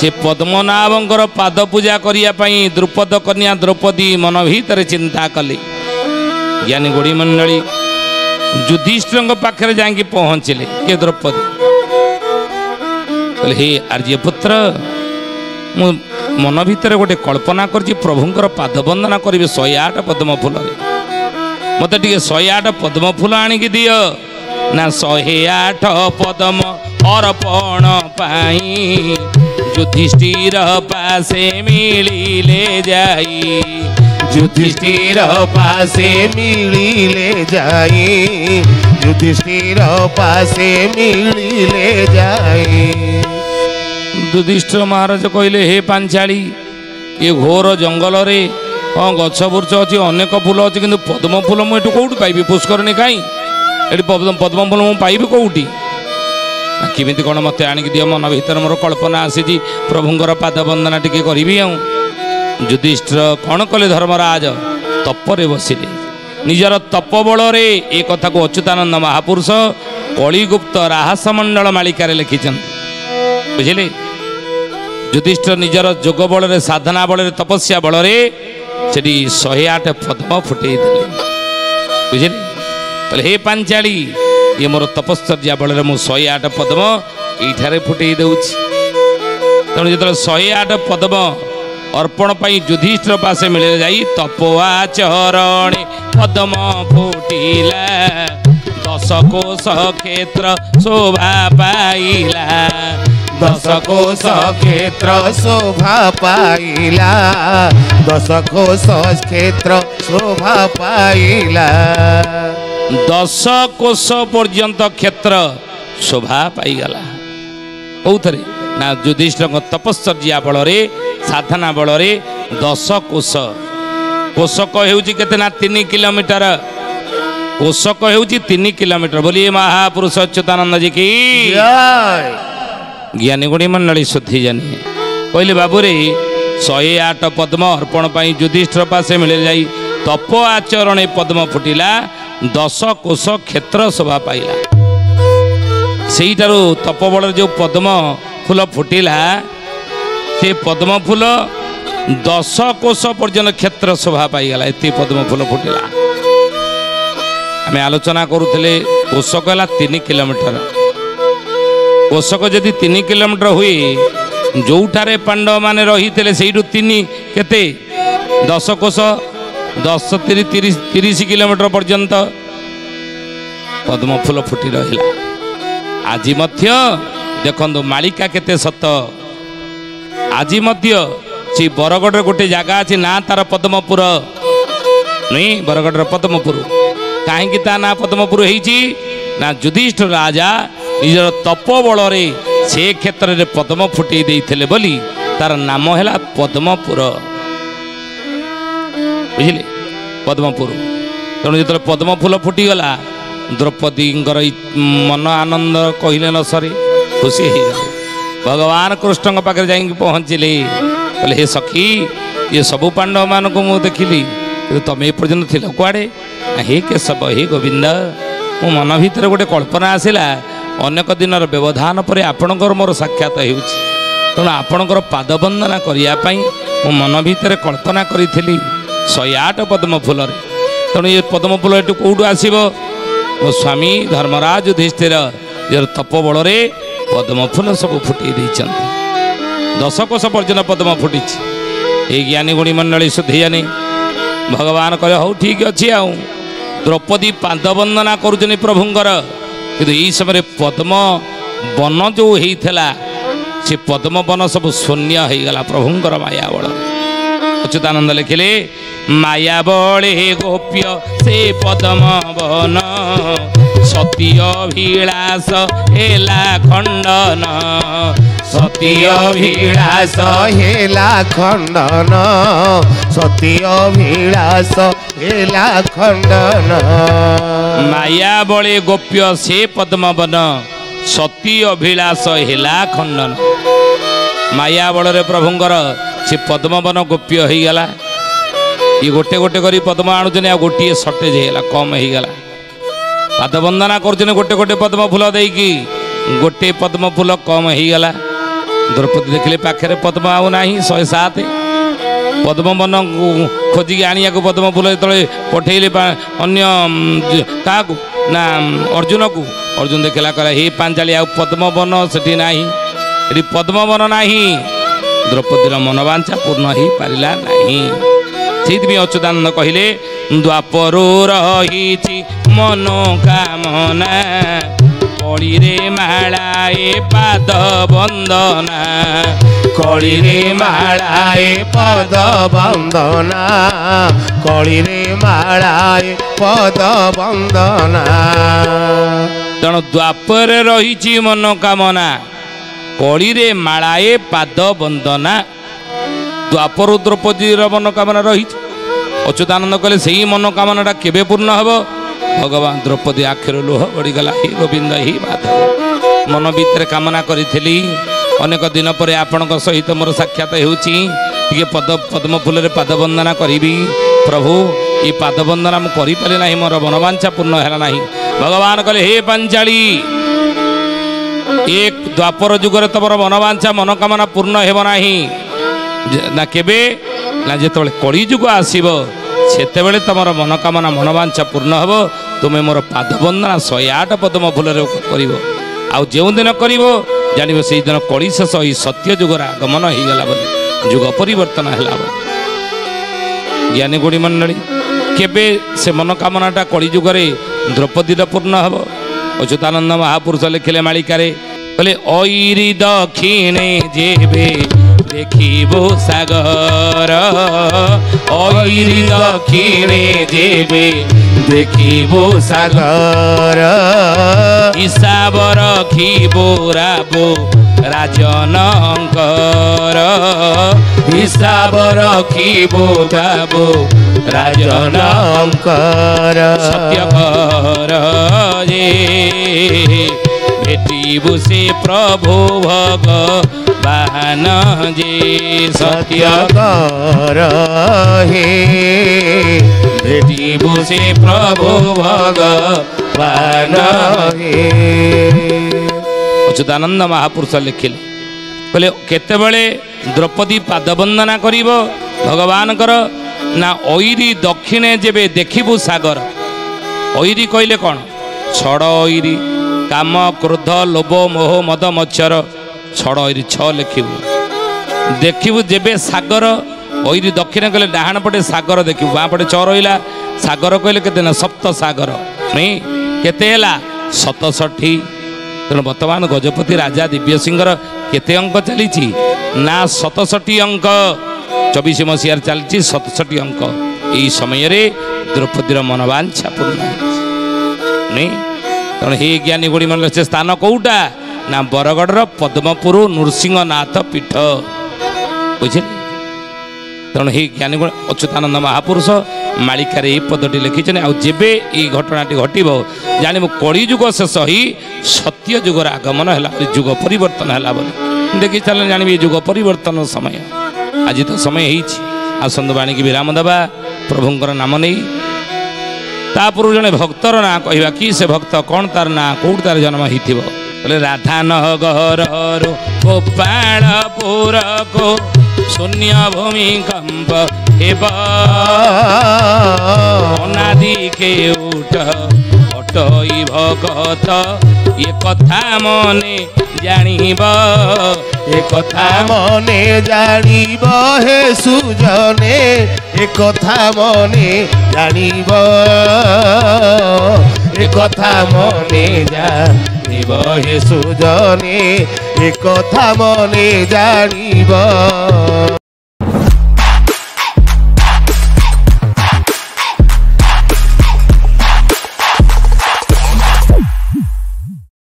से पद्मनाभंकर पाद पूजा करने द्रुपद कन्या द्रौपदी मन भीतर चिंता कले। ज्ञानी गोड़ी मंडली युधिष्ठिर पाखे जाकि पहुँचले के द्रौपदी कहले हे आर्यपुत्र मु मन भीतर गोटे कल्पना कर प्रभुंर पाद वंदना करी 108 पद्म फूल मत टे 108 पद्म फूल आणिकी दियो ना 108 पद्म अर्पण पाई युधिष्ठिर पासे मिलिले जाई युधिष्ठिर पासे मिलिले जाई युधिष्ठिर पासे मिलिले जाई। युधिष्ठिर महाराज कहले हे पांचाली ये घोर जंगल रे हाँ गछ बुर्च अच्छी अनेक फूल अच्छी कि पद्म फूल मुझे कौटी पाइबी पुष्करणी कहीं ये पद्म फूल मुझे पाइबी कौटी किमी कौन मत आणिक दियो मन भीतर मोर कल्पना आसी प्रभुंर पाद वंदना टिके करी युधिष्ठिर कौन कले धर्मराज तपरे बसिले निजर तप बल ए कथा को अच्युतानंद महापुरुष कलिगुप्त राहस मंडल मालिकार लिखिं बुझे। युधिष्ठिर निजर जोग बल साधना बल तपस्या बल से 108 पद्म फुटे बुझे कहले हे पांचाली ये मोर तपश्चर्या बल मु 108 पद्म ये फुटे दूची तेणु जो 108 पद्म अर्पण पाई युधिष्ठिर पासे मिले जाई तपोआ चरणे पद्म फुटिला 10 कोश क्षेत्र शोभा पाइला 10 कोश क्षेत्र शोभा पाइला 10 कोश क्षेत्र शोभा पाइला 10 कोश पर्यंत क्षेत्र शोभा पाईगला कौथरे ना युधिष्ठिर तपश्चर्या बल साधना बल 10 कोश कोशक होते ना 3 किलोमीटर कोशक हो 3 किलोमीटर बोलिए महापुरुष अच्युतानंद जी की ज्ञानी गुणी मंडली शुद्धि जानी कहले बाबू रे 108 पद्म अर्पण पाई युधिष्ठिर पासे मिले जाई तप आचरण पद्म फुटिला 10 कोश क्षेत्र शोभा पाइला से तप बल जो पद्म फूल फुटिला से पद्म फूल 10 कोश पर्यंत क्षेत्र शोभा पाईगला एत पद्म फूल फुटिला आम आलोचना करुले कोशक है 3 किलोमीटर कोशक जदि 3 किलोमीटर हुए जोठारे पांडव माने रही थे से 3 केते 10 कोश 10 30 किलोमीटर पर्यंत पद्म फूल फुटी रहा आज मध्य देखो मालिका केते सत आज मध्य से बरगढ़ गोटे जगह अच्छी ना तार पद्मपुर नहीं बरगढ़ पद्मपुर कहीं ता ना पद्मपुर होती ना युधिष्ठिर राजा निजर तप बल से क्षेत्र में पद्म फुटे देते बोली तार नाम है पद्मपुर बुझे पद्मपुर तेणु जो पद्म फूल फुटीगला द्रौपदी मन आनंद कहले न सरे खुशी हो गए भगवान कृष्ण पाखे जा पहुँचले कहले हे सखी ये सबू पांडव मान को मुझे देखिली तुम एपर्यंत थी कुआड़े हे केशव हे गोविंद मो मन भीतर गोटे कल्पना आसला अनेक दिन व्यवधान पर आपणकर मोर साक्षात तेणु आपणकर पाद वंदना करने मो मन भीतर कल्पना करी 108 पद्म फूल तेणु ये पद्म फूल ये कौटू आसो मो स्वामी धर्मराज युधिष्ठिर तप बल पद्म फूल सब फुटे 10 कोश पर्यटन पद्म फुटी ये ज्ञानी गुणी मंडली शुद्धि जानी भगवान कहे हौ ठीक अच्छे आउ द्रौपदी पाद वंदना करुचन प्रभुंर कि समय पद्म वन जो होता से पद्म वन सब शून्य हो गला प्रभुंर माया बल अच्युतानंद लिखिले माया बले गोप्य से पद्म वन सती अभिलाष हेला खंडन सती अभिलाष हेला खंडन सती अभिलाष हेला खंडन माया बले गोप्य से पद्म वन सती अभिलाष हेला खंडन माया बल प्रभुंर से पद्म वन गोप्य हो गला ये गोटे गोटे करी पद्म आणुचन आ गोटे सर्टेज होगा कम हो गला पाद वंदना कर गोटे गोटे पद्म फूल देकी गोटे पद्म फूल कम हो गला ଦ୍ରୌପଦୀ ଦେଖିଲେ ପାଖରେ ପଦ୍ମ ଆଉ ନାହିଁ 107 ପଦ୍ମବନ ଖୋଜିକି ଆଣିବାକୁ ପଦ୍ମ ଫୁଲ ଯେତେବେଳେ ପଠେଇଲେ ଅନ୍ୟ କାହାକୁ ନା ଅର୍ଜୁନକୁ ଅର୍ଜୁନ ଦେଖିଲା କହିଲା ହେ ପାଞ୍ଚାଳି ଆଉ ପଦ୍ମବନ ସେଠି ନାହିଁ ଏଠି ପଦ୍ମବନ ନାହିଁ ଦ୍ରୌପଦୀର ମନବାଞ୍ଛା ପୂର୍ଣ୍ଣ ହେଇପାରିଲା ନାହିଁ ସେଇଥିପାଇଁ ଅଚ୍ୟୁତାନନ୍ଦ କହିଲେ ଦ୍ୱାପରୁ ରହିଛି ମନୋକାମନା କଳିରେ ମାଳାଏ ପାଦ ବନ୍ଦନା କଳିରେ ମାଳାଏ ପଦ ବନ୍ଦନା କଳିରେ ମାଳାଏ ପଦ ବନ୍ଦନା ତେଣୁ ଦ୍ୱାପରେ ରହିଛି ମନୋକାମନା କଳିରେ ମାଳାଏ ପାଦ ବନ୍ଦନା ଦ୍ୱାପରୁ ଦ୍ରୌପଦୀର ମନୋକାମନା ରହିଛି ଅଚ୍ୟୁତାନନ୍ଦ କହିଲେ ସେଇ ମନୋକାମନାଟା କେବେ ପୂର୍ଣ୍ଣ ହେବ ଭଗବାନ ଦ୍ରୌପଦୀ ଆଖିରୁ ଲୁହ ଗଡ଼ିଗଲା ହେ ଗୋବିନ୍ଦ ହେ ମାଧବ ମନ ଭିତରେ କାମନା କରିଥିଲି ଅନେକ ଦିନ ପରେ ଆପଣଙ୍କ ସହିତ ମୋର ସାକ୍ଷାତ ହେଉଛି ଟିକେ ପଦ୍ମ ଫୁଲରେ ପାଦ ବନ୍ଦନା କରିବି ପ୍ରଭୁ ଏ ପାଦ ବନ୍ଦନା ମୁଁ କରିପାରିଲି ନାହିଁ ମୋର ମନବାଞ୍ଛା ପୂର୍ଣ୍ଣ ହେଲା ନାହିଁ ଭଗବାନ କହିଲେ ହେ ପାଞ୍ଚାଳି ଏ ଦ୍ୱାପର ଯୁଗରେ ତମର ମନବାଞ୍ଛା ମନୋକାମନା ପୂର୍ଣ୍ଣ ହେବ ନାହିଁ ନା କେବେ ନା ଯେତେବେଳେ କଳିଯୁଗ ଆସିବ ସେତେବେଳେ ତମର ମନୋକାମନା ମନବାଞ୍ଛା ପୂର୍ଣ୍ଣ ହେବ ତୁମେ ମୋର ପାଦ ବନ୍ଦନା 108 ପଦ୍ମ ଫୁଲରେ କରିବ ଆଉ ଯେଉଁଦିନ କରିବ ଜାଣିବ ସେଇଦିନ କଳି ଶେଷ ଏଇ ସତ୍ୟ ଯୁଗର ଆଗମନ ହେଇଗଲା ବୋଲି ଯୁଗ ପରିବର୍ତ୍ତନ ହେଲା ବୋଲି ଜ୍ଞାନୀ ଗୁଣୀ ମଣ୍ଡଳୀ କେବେ ସେ ମନୋକାମନାଟା କଳି ଯୁଗରେ ଦ୍ରୌପଦୀର ପୂର୍ଣ୍ଣ ହେବ ଅଚ୍ୟୁତାନନ୍ଦ ମହାପୁରୁଷ ଲେଖିଲେ ମାଳିକାରେ କହିଲେ ଐରି ଦକ୍ଷିଣେ ଯେବେ ଦେଖିବୁ ସାଗର ଐରି ଦକ୍ଷିଣେ ଯେବେ ଦେଖିବୁ ସାଗର ହିସାବ ରଖିବୁ ରାବୁ ରାଜନଙ୍କର ହିସାବ ରଖିବୁ ବାବୁ ରାଜନଙ୍କର ସତ୍ୟକର ଯେ भेटिबु से प्रभु भगवान जे सत्यकर हे भेटिबु से प्रभु भगवान हे अच्युतानंद महापुरुष लिखिले कहले केतेबेले द्रौपदी पाद वंदना करिब भगवानकर ना ऐरी दक्षिणे जेबे देखिबु सागर ऐरी कहले कौन छड़ ऐरी काम क्रोध लोभ मोह मद मच्छर छड़ ऐरी 6 लिखिबु देखिबु जेबे सागर ऐरी दक्षिण कहले डाहाण पटे सागर देखिबु बाँ पटे 6 रहिला सागर कहले केते ना सप्त सागर नहीं केते हैला 67 तेणु वर्तमान गजपति राजा दिव्य सिंहर केते अंक चली ना 67 अंक 24 मसीहार चलती 67 अंक यही समय द्रौपदीर मनोवांछा पूर्ण नहीं तेणु हे ज्ञानी गुड़ी मन से स्थान कौटा ना बरगढ़ पद्मपुर नृसिंहनाथ पीठ बुझे तेणु हे ज्ञानी गुण अच्युतानंद महापुरुष मालिकार यही पदटी लिखिं आबे ये घटनाटी घटव जान कलिजुग शेष ही सत्य जुगर आगमन है जुग परिवर्तन है देखी चल जानी जुग परिवर्तन समय आज तो समय आसंत बाणी की विराम देवा प्रभुंर नाम नहीं तापूर्व जड़े भक्तर ना कहवा कि से भक्त कौन तार ना कौट तार जन्म होते राधा नगर गोपालपुर को शून्य भूमि कंप अनादि के उठ अटई भगत ये कथा मने जानिब ए कथा मने जानिब हे सुजने ए कथा मने जानिब ए कथा मने जानिब हे सुजने ए कथा मने जानिब।